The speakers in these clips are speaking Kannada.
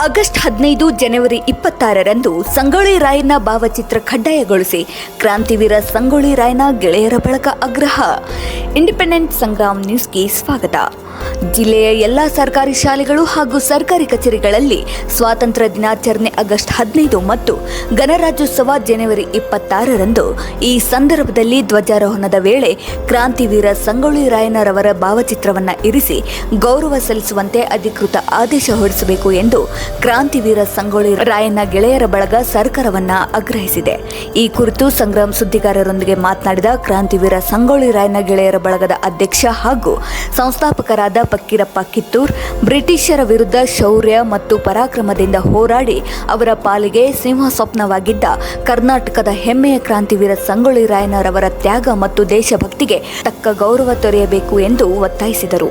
ಆಗಸ್ಟ್ 15 ಜನವರಿ 26ರಂದು ಸಂಗೊಳ್ಳಿ ರಾಯಣ್ಣ ಭಾವಚಿತ್ರ ಕಡ್ಡಾಯಗೊಳಿಸಿ ಕ್ರಾಂತಿವೀರ ಸಂಗೊಳ್ಳಿ ರಾಯಣ್ಣ ಗೆಳೆಯರ ಬಳಗ ಆಗ್ರಹ. ಇಂಡಿಪೆಂಡೆಂಟ್ ಸಂಗ್ರಾಮ್ ನ್ಯೂಸ್ಗೆ ಸ್ವಾಗತ. ಜಿಲ್ಲೆಯ ಎಲ್ಲ ಸರ್ಕಾರಿ ಶಾಲೆಗಳು ಹಾಗೂ ಸರ್ಕಾರಿ ಕಚೇರಿಗಳಲ್ಲಿ ಸ್ವಾತಂತ್ರ್ಯ ದಿನಾಚರಣೆ ಆಗಸ್ಟ್ 15 ಮತ್ತು ಗಣರಾಜ್ಯೋತ್ಸವ ಜನವರಿ 26ರಂದು. ಈ ಸಂದರ್ಭದಲ್ಲಿ ಧ್ವಜಾರೋಹಣದ ವೇಳೆ ಕ್ರಾಂತಿವೀರ ಸಂಗೊಳ್ಳಿ ರಾಯಣ್ಣರವರ ಭಾವಚಿತ್ರವನ್ನು ಇರಿಸಿ ಗೌರವ ಸಲ್ಲಿಸುವಂತೆ ಅಧಿಕೃತ ಆದೇಶ ಹೊರಡಿಸಬೇಕು ಎಂದು ಕ್ರಾಂತಿವೀರ ಸಂಗೊಳ್ಳಿ ರಾಯಣ್ಣ ಗೆಳೆಯರ ಬಳಗ ಸರ್ಕಾರವನ್ನ ಆಗ್ರಹಿಸಿದೆ. ಈ ಕುರಿತು ಸಂಗ್ರಾಮ್ ಸುದ್ದಿಗಾರರೊಂದಿಗೆ ಮಾತನಾಡಿದ ಕ್ರಾಂತಿವೀರ ಸಂಗೊಳ್ಳಿ ರಾಯಣ್ಣ ಗೆಳೆಯರ ಬಳಗದ ಅಧ್ಯಕ್ಷ ಹಾಗೂ ಸಂಸ್ಥಾಪಕರಾದ ಫಕ್ಕೀರಪ್ಪ ಕಿತ್ತೂರ್, ಬ್ರಿಟಿಷರ ವಿರುದ್ಧ ಶೌರ್ಯ ಮತ್ತು ಪರಾಕ್ರಮದಿಂದ ಹೋರಾಡಿ ಅವರ ಪಾಲಿಗೆ ಸಿಂಹ ಸ್ವಪ್ನವಾಗಿದ್ದ ಕರ್ನಾಟಕದ ಹೆಮ್ಮೆಯ ಕ್ರಾಂತಿವೀರ ಸಂಗೊಳ್ಳಿ ರಾಯಣ್ಣರವರ ತ್ಯಾಗ ಮತ್ತು ದೇಶಭಕ್ತಿಗೆ ತಕ್ಕ ಗೌರವ ದೊರೆಯಬೇಕು ಎಂದು ಒತ್ತಾಯಿಸಿದರು.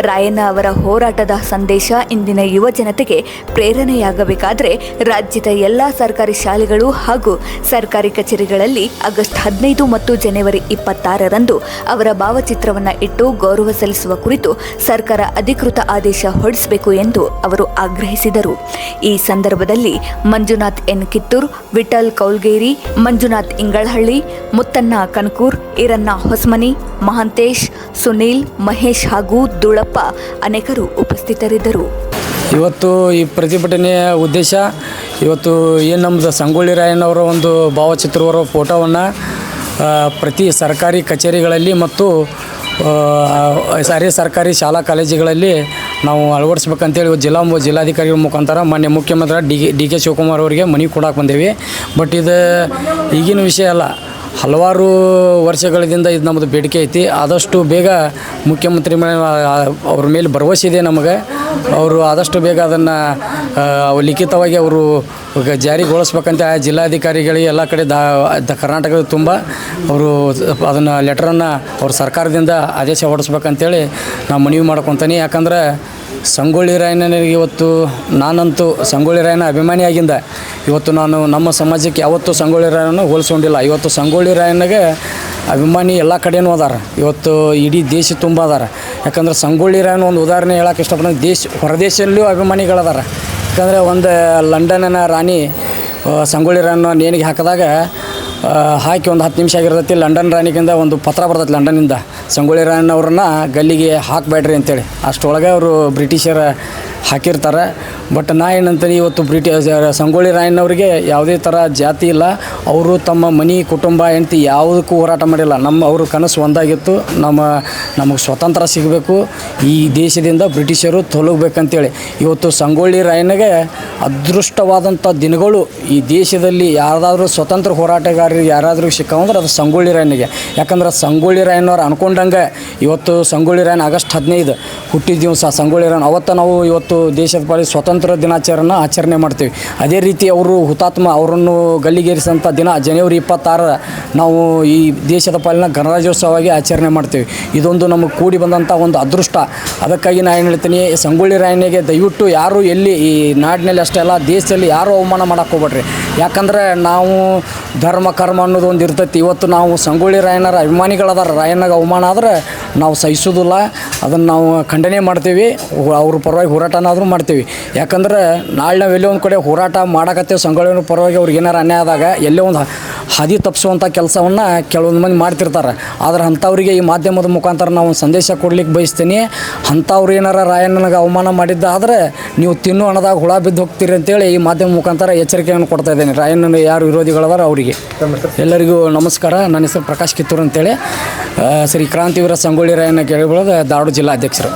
ರಾಯಣ್ಣ ಅವರ ಹೋರಾಟದ ಸಂದೇಶ ಇಂದಿನ ಯುವ ಜನತೆಗೆ ಪ್ರೇರಣೆಯಾಗಬೇಕಾದರೆ ರಾಜ್ಯದ ಎಲ್ಲ ಸರ್ಕಾರಿ ಶಾಲೆಗಳು ಹಾಗೂ ಸರ್ಕಾರಿ ಕಚೇರಿಗಳಲ್ಲಿ ಆಗಸ್ಟ್ 15 ಮತ್ತು ಜನವರಿ 26ರಂದು ಅವರ ಭಾವಚಿತ್ರವನ್ನು ಇಟ್ಟು ಗೌರವ ಸಲ್ಲಿಸುವ ಕುರಿತು ಸರ್ಕಾರ ಅಧಿಕೃತ ಆದೇಶ ಹೊರಡಿಸಬೇಕು ಎಂದು ಅವರು ಆಗ್ರಹಿಸಿದರು. ಈ ಸಂದರ್ಭದಲ್ಲಿ ಮಂಜುನಾಥ್ ಎನ್ ಕಿತ್ತೂರ್, ವಿಠಲ್ ಕೌಲ್ಗೇರಿ, ಮಂಜುನಾಥ್ ಇಂಗಳಹಳ್ಳಿ, ಮುತ್ತಣ್ಣ ಕನಕೂರ್, ಈರಣ್ಣ ಹೊಸಮನಿ, ಮಹಾಂತೇಶ್, ಸುನೀಲ್, ಮಹೇಶ್ ಹಾಗೂ ದುಳಪ್ಪ ಅನೇಕರು ಉಪಸ್ಥಿತರಿದ್ದರು. ಇವತ್ತು ಈ ಪ್ರತಿಭಟನೆಯ ಉದ್ದೇಶ ಇವತ್ತು ಏನು ನಮ್ಮದು ಸಂಗೊಳ್ಳಿ ರಾಯಣ್ಣವರ ಒಂದು ಭಾವಚಿತ್ರವರ ಫೋಟೋವನ್ನು ಪ್ರತಿ ಸರ್ಕಾರಿ ಕಚೇರಿಗಳಲ್ಲಿ ಮತ್ತು ಸರ್ಕಾರಿ ಶಾಲಾ ಕಾಲೇಜುಗಳಲ್ಲಿ ನಾವು ಅಳವಡಿಸ್ಬೇಕಂತೇಳಿ ಜಿಲ್ಲಾಧಿಕಾರಿಗಳ ಮುಖಾಂತರ ಮಾನ್ಯ ಮುಖ್ಯಮಂತ್ರಿ ಡಿ ಕೆ ಶಿವಕುಮಾರ್ ಅವರಿಗೆ ಮನವಿ ಕೊಡಕ್ಕೆ ಬಂದೇವಿ. ಬಟ್ ಇದು ಈಗಿನ ವಿಷಯ ಅಲ್ಲ, ಹಲವಾರು ವರ್ಷಗಳಿಂದ ಇದು ನಮ್ಮದು ಬೇಡಿಕೆ ಐತಿ. ಆದಷ್ಟು ಬೇಗ ಮುಖ್ಯಮಂತ್ರಿ ಅವ್ರ ಮೇಲೆ ಭರವಸೆ ಇದೆ ನಮಗೆ. ಅವರು ಆದಷ್ಟು ಬೇಗ ಅದನ್ನು ಲಿಖಿತವಾಗಿ ಅವರು ಜಾರಿಗೊಳಿಸ್ಬೇಕಂತ ಜಿಲ್ಲಾಧಿಕಾರಿಗಳಿಗೆ ಎಲ್ಲ ಕಡೆ ಕರ್ನಾಟಕದ ತುಂಬ ಅವರು ಅದನ್ನು ಲೆಟ್ರನ್ನು ಅವ್ರ ಸರ್ಕಾರದಿಂದ ಆದೇಶ ಹೊರಡಿಸ್ಬೇಕಂತೇಳಿ ನಾನು ಮನವಿ ಮಾಡ್ಕೊತೀನಿ. ಯಾಕಂದ್ರೆ ಸಂಗೊಳ್ಳಿ ರಾಯಣ್ಣನಿಗೆ ಇವತ್ತು ನಾನಂತೂ ಸಂಗೊಳ್ಳಿ ರಾಯಣ್ಣ ಅಭಿಮಾನಿಯಾಗಿಂದ ಇವತ್ತು ನಾನು ನಮ್ಮ ಸಮಾಜಕ್ಕೆ ಯಾವತ್ತೂ ಸಂಗೊಳ್ಳಿ ರಾಯಣ್ಣನ ಹೋಲಿಸ್ಕೊಂಡಿಲ್ಲ. ಇವತ್ತು ಸಂಗೊಳ್ಳಿ ರಾಯಣ್ಣಗೆ ಅಭಿಮಾನಿ ಎಲ್ಲ ಕಡೆಯೂ ಅದಾರ. ಇವತ್ತು ಇಡೀ ದೇಶ ತುಂಬ ಅದಾರ. ಯಾಕಂದ್ರೆ ಸಂಗೊಳ್ಳಿ ರಾಯಣ್ಣ ಒಂದು ಉದಾಹರಣೆ ಹೇಳಕ್ಕೆ ಇಷ್ಟಪಡ್ತೀನಿ. ಹೊರದೇಶದಲ್ಲಿಯೂ ಅಭಿಮಾನಿಗಳದಾರ. ಯಾಕಂದರೆ ಒಂದು ಲಂಡನ್ನಿನ ರಾಣಿ ಸಂಗೊಳ್ಳಿ ರಾಯಣ್ಣ ನೇಣಿಗೆ ಹಾಕಿದಾಗ ಹಾಕಿ ಒಂದು 10 ನಿಮಿಷ ಆಗಿರ್ತೈತಿ. ಲಂಡನ್ ರಾಣಿಗಿಂದ ಒಂದು ಪತ್ರ ಬರ್ತೈತಿ ಲಂಡನ್ನಿಂದ, ಸಂಗೊಳ್ಳಿ ರಾಯಣ್ಣವ್ರನ್ನ ಗಲ್ಲಿಗೆ ಹಾಕಬೇಡ್ರಿ ಅಂತೇಳಿ. ಅಷ್ಟೊಳಗೆ ಅವರು ಬ್ರಿಟಿಷರ ಹಾಕಿರ್ತಾರೆ. ಬಟ್ ನಾ ಏನಂತೀನಿ, ಇವತ್ತು ಸಂಗೊಳ್ಳಿ ರಾಯಣ್ಣವ್ರಿಗೆ ಯಾವುದೇ ಥರ ಜಾತಿ ಇಲ್ಲ. ಅವರು ತಮ್ಮ ಮನೆ ಕುಟುಂಬ ಹೆಂಡತಿ ಯಾವುದಕ್ಕೂ ಹೋರಾಟ ಮಾಡಿಲ್ಲ. ಅವ್ರ ಕನಸು ಒಂದಾಗಿತ್ತು, ನಮಗೆ ಸ್ವತಂತ್ರ ಸಿಗಬೇಕು, ಈ ದೇಶದಿಂದ ಬ್ರಿಟಿಷರು ತೊಲಗಬೇಕಂತೇಳಿ. ಇವತ್ತು ಸಂಗೊಳ್ಳಿ ರಾಯಣ್ಣಗೆ ಅದೃಷ್ಟವಾದಂಥ ದಿನಗಳು ಈ ದೇಶದಲ್ಲಿ ಯಾರಾದರೂ ಸ್ವತಂತ್ರ ಹೋರಾಟಗಾರರಿಗೆ ಯಾರಾದರೂ ಸಿಕ್ಕವಂದ್ರೆ ಅದು ಸಂಗೊಳ್ಳಿ ರಾಯಣ್ಣಗೆ. ಯಾಕಂದ್ರೆ ಸಂಗೊಳ್ಳಿ ರಾಯಣ್ಣವ್ರು ಅಂದ್ಕೊಂಡಂಗೆ ಇವತ್ತು ಸಂಗೊಳ್ಳಿ ರಾಯಣ್ಣ ಆಗಸ್ಟ್ 15 ಹುಟ್ಟಿದ ದಿವಸ ಸಂಗೊಳ್ಳಿ ರಾಯಣ್ಣ ಅವತ್ತು ನಾವು ಇವತ್ತು ದೇಶದ ಪಾಲಿ ಸ್ವತಂತ್ರ ದಿನಾಚರಣೆ ಆಚರಣೆ ಮಾಡ್ತೀವಿ. ಅದೇ ರೀತಿ ಅವರು ಹುತಾತ್ಮ ಅವರನ್ನು ಗಲ್ಲಿಗೇರಿಸಿದಂಥ ದಿನ ಜನವರಿ 26 ನಾವು ಈ ದೇಶದ ಪಾಲಿನ ಗಣರಾಜ್ಯೋತ್ಸವವಾಗಿ ಆಚರಣೆ ಮಾಡ್ತೀವಿ. ಇದೊಂದು ನಮಗೆ ಕೂಡಿ ಬಂದಂಥ ಒಂದು ಅದೃಷ್ಟ. ಅದಕ್ಕಾಗಿ ನಾನು ಏನು ಹೇಳ್ತೀನಿ, ಸಂಗೊಳ್ಳಿ ರಾಯಣ್ಣಗೆ ದಯವಿಟ್ಟು ಯಾರು ಎಲ್ಲಿ ಈ ನಾಡಿನಲ್ಲಿ ಅಷ್ಟೇ ಅಲ್ಲ ದೇಶದಲ್ಲಿ ಯಾರೂ ಅವಮಾನ ಮಾಡೋಕ್ಕೆ ಹೋಗ್ಬೇಡ್ರಿ. ಯಾಕಂದರೆ ನಾವು ಧರ್ಮ ಕರ್ಮ ಅನ್ನೋದು ಒಂದು ಇರ್ತೈತಿ. ಇವತ್ತು ನಾವು ಸಂಗೊಳ್ಳಿ ರಾಯಣ್ಣರ ಅಭಿಮಾನಿಗಳದಾರ. ರಾಯಣ್ಣಗೆ ಅವಮಾನ ಆದರೆ ನಾವು ಸಹಿಸೋದಿಲ್ಲ, ಅದನ್ನು ನಾವು ಖಂಡನೆ ಮಾಡ್ತೀವಿ. ಅವ್ರ ಪರವಾಗಿ ಹೋರಾಟನಾದರೂ ಮಾಡ್ತೀವಿ. ಯಾಕಂದ್ರೆ ನಾಳೆ ನಾವು ಎಲ್ಲೋ ಒಂದು ಕಡೆ ಹೋರಾಟ ಮಾಡಕತ್ತೇವೆ ಸಂಗೊಳ್ಳಿ ಪರವಾಗಿ ಅವ್ರಿಗೆ ಏನಾರು ಅನ್ಯಾಯ ಆದಾಗ ಎಲ್ಲೋ ಒಂದು ಹಾದಿ ತಪ್ಪಿಸುವಂಥ ಕೆಲಸವನ್ನು ಕೆಲವೊಂದು ಮಂದಿ ಮಾಡ್ತಿರ್ತಾರೆ. ಆದರೆ ಅಂಥವ್ರಿಗೆ ಈ ಮಾಧ್ಯಮದ ಮುಖಾಂತರ ನಾವು ಸಂದೇಶ ಕೊಡ್ಲಿಕ್ಕೆ ಬಯಸ್ತೀನಿ. ಅಂಥವ್ರು ಏನಾರ ರಾಯಣ್ಣನಿಗೆ ಅವಮಾನ ಮಾಡಿದ್ದಾದರೆ ನೀವು ತಿನ್ನು ಹಣದಾಗ ಹುಳ ಬಿದ್ದು ಹೋಗ್ತೀರಿ ಅಂತೇಳಿ ಈ ಮಾಧ್ಯಮ ಮುಖಾಂತರ ಎಚ್ಚರಿಕೆಯನ್ನು ಕೊಡ್ತಾ ಇದ್ದೇನೆ. ರಾಯಣ್ಣನ ಯಾರು ವಿರೋಧಿಗಳದಾರ ಅವರಿಗೆ ಎಲ್ಲರಿಗೂ ನಮಸ್ಕಾರ. ನನ್ನ ಹೆಸರು ಪ್ರಕಾಶ್ ಕಿತ್ತೂರ್ ಅಂತೇಳಿ, ಶ್ರೀ ಕ್ರಾಂತಿವೀರ ಸಂಗೊಳ್ಳಿ ರಾಯಣ್ಣ ಗೆಳೆಯರ ಬಳಗ ಧಾರವಾಡ ಜಿಲ್ಲಾ ಅಧ್ಯಕ್ಷರು.